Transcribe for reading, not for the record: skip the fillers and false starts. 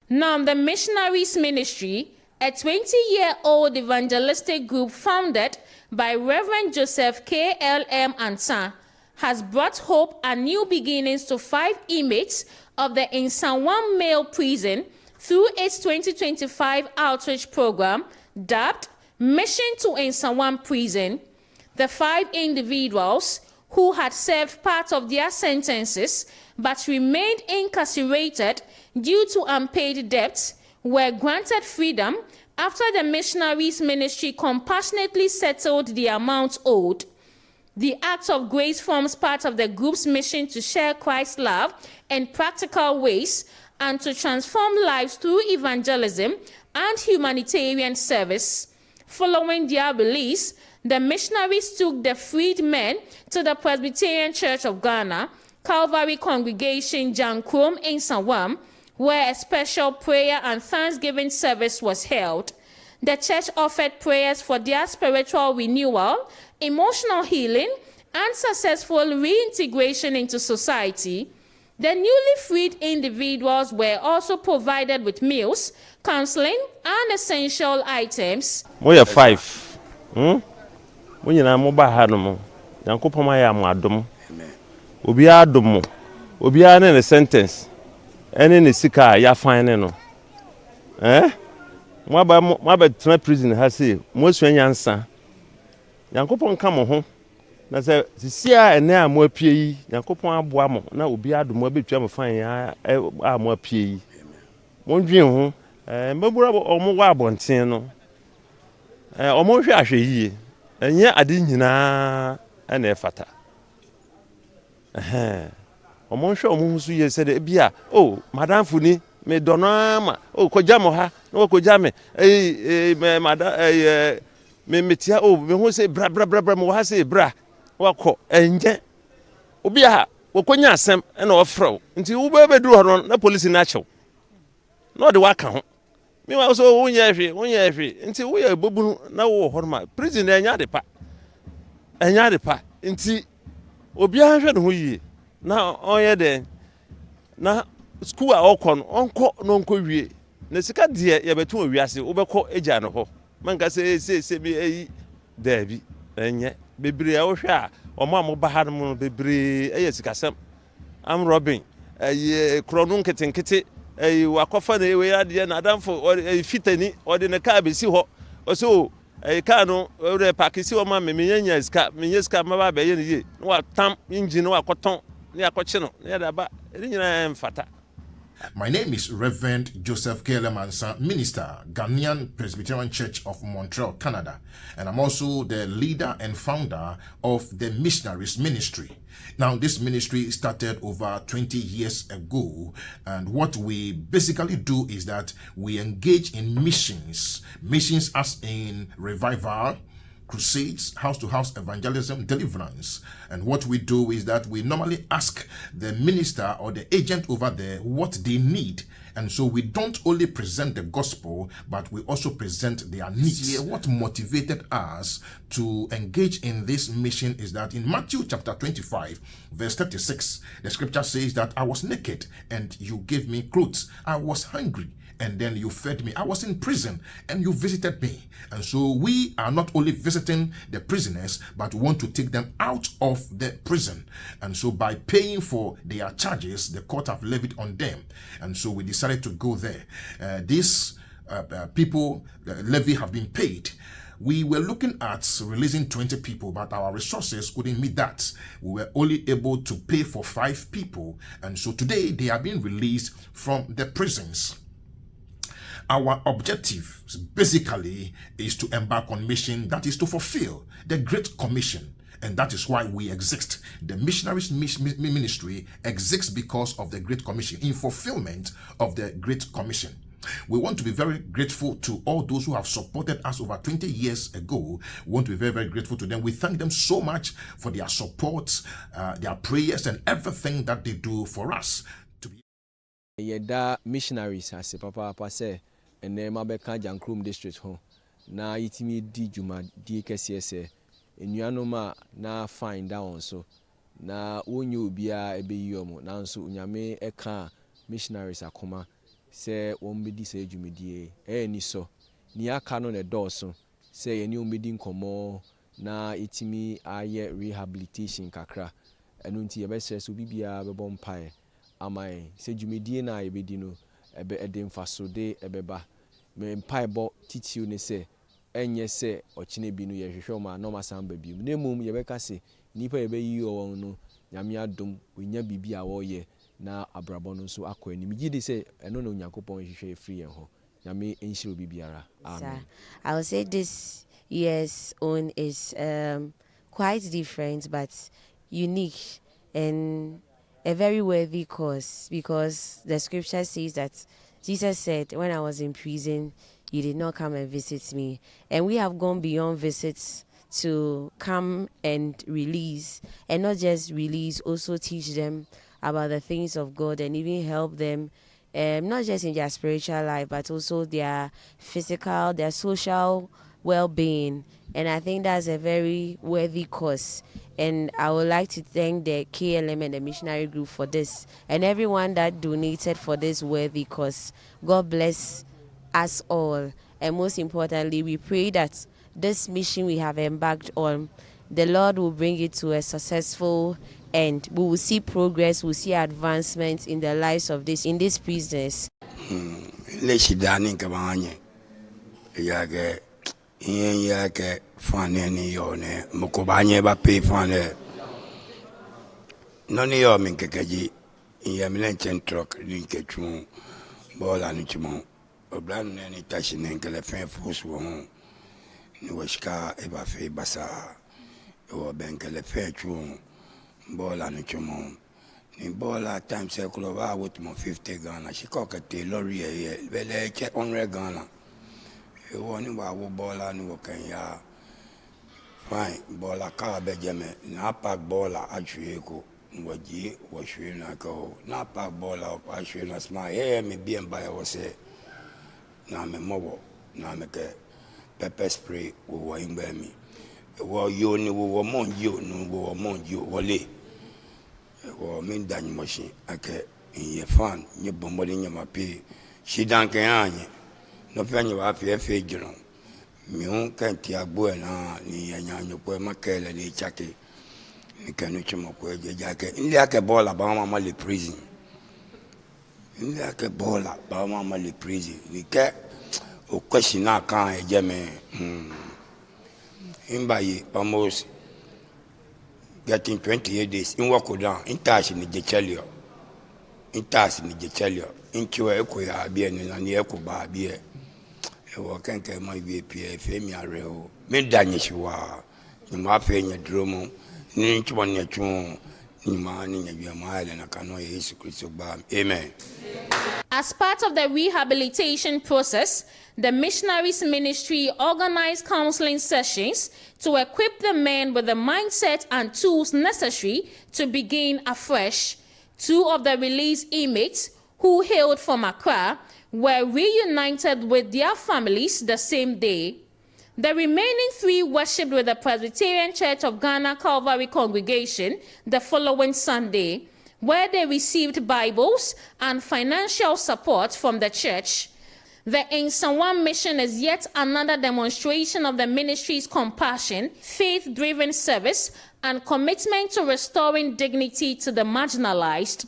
Now, the Missionaries Ministry, a 20-year-old evangelistic group founded by Reverend Joseph K.L.M. Ansa, has brought hope and new beginnings to 5 inmates of the Nsawam Male Prison through its 2025 outreach program dubbed Mission to Nsawam Prison. The 5 individuals who had served part of their sentences but remained incarcerated due to unpaid debts were granted freedom after the Missionaries Ministry compassionately settled the amount owed. The act of grace forms part of the group's mission to share Christ's love in practical ways and to transform lives through evangelism and humanitarian service. Following their release, the missionaries took the freed men to the Presbyterian Church of Ghana, Calvary Congregation, Djankrom in Nsawam, where a special prayer and thanksgiving service was held. The church offered prayers for their spiritual renewal, emotional healing, and successful reintegration into society. The newly freed individuals were also provided with meals, counseling, and essential items. We are 5. When you are mobile, Hanum, Yankopoma Madum, Ubia Dumo, Ubia in a sentence, and in the Sika, ya fine. My prison has said, most when Ansa. Djankrom come home. Na say sia ene amwa pie Djankrom aboa mo na obi adomo betwa mo fan ya amwa pie mondwen ho mbabura omo wa abonten no omo hwe ahwe yie enye ade nyina ene fata omo hwe omo husu ye se de bia madam funi me donama koja mo ha na koja me madam me metia me ho se bra mo ha se bra wako enje obi a wakonya asem na ofrew nti wo be duru ho na police na chew no de waka ho me wa so wonya hwe nti wo ya bobunu na wo ho ma prison enya de pa nti obi a hwe ne ho yie na onye de na school a okon onko no nko wie na sika de ye beto wiase wo beko eja ne ho manka se bi dabi enye bebre a wo hwe a omo amoba ha no bebre eyesikasem am robin krono nketenkete wakofa na we ade na adamfo fitani ode ne ka besi ho so ka no we pakisi o ma menyanya ska maba be ye ne ye wa tam engine wa koton ne akoche no ne da ba nyina mfata. My name is Reverend Joseph K.L.M, Minister, Ghanaian Presbyterian Church of Montreal, Canada, and I'm also the leader and founder of the Missionaries Ministry. Now, this ministry started over 20 years ago, and what we basically do is that we engage in missions as in revival, crusades, house-to-house evangelism, deliverance. And what we do is that we normally ask the minister or the agent over there what they need. And so we don't only present the gospel, but we also present their needs. What motivated us to engage in this mission is that in Matthew chapter 25, verse 36, the scripture says that I was naked and you gave me clothes. I was hungry and then you fed me. I was in prison and you visited me. And so we are not only visiting the prisoners, but want to take them out of the prison. And so by paying for their charges, the court have levied on them. And so we decided to go there. These people, the levy have been paid. We were looking at releasing 20 people, but our resources couldn't meet that. We were only able to pay for 5 people. And so today they are being released from the prisons. Our objective basically is to embark on mission that is to fulfill the Great Commission. And that is why we exist. The Missionaries Ministry exists because of the Great Commission, in fulfillment of the Great Commission. We want to be very grateful to all those who have supported us over 20 years ago. We want to be very, very grateful to them. We thank them so much for their support, their prayers, and everything that they do for us. Yeda missionaries as a papa say, and then Mabeka Djankrom district home. Na itimi di juma di KCS. Enuanoma na find down so. Na wonyu bia ebe yomo. Na nso unyame eka missionaries akoma. sɛ wɔn bɛdi sɛ dwumadie ɛyɛ ni so ni aka no na dɔɔso sɛ yɛne wɔn bɛdi nkɔmmɔ na ɛtumi ayɛ rehabilitation kakra ɛno nti yɛbɛsrɛ sɛ obi biara bɛbɔ mpaeɛ ama yɛn sɛ dwumadie no a yɛbɛdi no ɛde mfasode ɛbɛba mpaebɔ titiw ne sɛ ɛnyɛ sɛ ɔkyene bi no yɛhwehwɛ wɔn a na wɔn asan ba biom na mmom yɛbɛka sɛ nnipa yɛbɛyi wɔn no nyame adom wɔnya biribi a wɔreyɛ na abrabɔ no nso akɔ anim gye de sɛ ɛno na onyankopɔn hwehwɛ ɛfiri yɛn hɔ nyame nhyira obi biara amen. I would say this year's own is quite different but unique and a very worthy cause, because the scripture says that Jesus said, when I was in prison, you did not come and visit me. And we have gone beyond visits to come and release, and not just release, also teach them about the things of God and even help them, not just in their spiritual life, but also their physical, their social well-being. And I think that's a very worthy cause. And I would like to thank the K.L.M and the missionary group for this, and everyone that donated for this worthy cause. God bless us all. And most importantly, we pray that this mission we have embarked on, the Lord will bring it to a successful end. We will see progress, we'll see advancement in the lives of this prisoners. Yake fane ni yone mukubanye ba pe fane noni yo min kekeji yemlen centrock ni kechu bola ni chimo oblan ni tashi ne kele fen fus wo ni washka e ba fe basa o ben kele fe chu bola ni chimo ni bola time circle ba with mo 50 Ghana she kokete lorry e bele che 100 Ghana. One wa bola ni wakanya fine bola ka bejeme na pack bola achweko waji washwe na ko na pack bola achwe na sma me bien ba yo se na me mobo na me ke pepper spray wo ingba mi wo yo ni wo monjo no wo monjo wole wo min dan machine ake ye fan ni bombo ni ma pe shi dan kan anye no penye wa fe jino mi un kanti agbo na ni yanyanyo ko makele ni chake ni kanu chimo ko jake ndi ake bola ba mama le prison ndi ake bola ba mama le prison ni ke o question na kan ejeme imbayi almost getting 28 days in work down in tashi ni jechelio inchiwa eko ya abie ni na ni eko ba abie ewo kenke ma bi pie femi areo me danyeshiwa ni ma fe nya dromo ni nchwa ni chu ni ma ni nya bia ma ile na kano Yesu Kristo ba amen. As part of the rehabilitation process, the Missionaries Ministry organized counseling sessions to equip the men with the mindset and tools necessary to begin afresh. 2 of the released inmates who hailed from Accra were reunited with their families the same day. The remaining 3 worshipped with the Presbyterian Church of Ghana Calvary Congregation the following Sunday, where they received Bibles and financial support from the church. The Nsawam mission is yet another demonstration of the ministry's compassion, faith-driven service, and commitment to restoring dignity to the marginalized.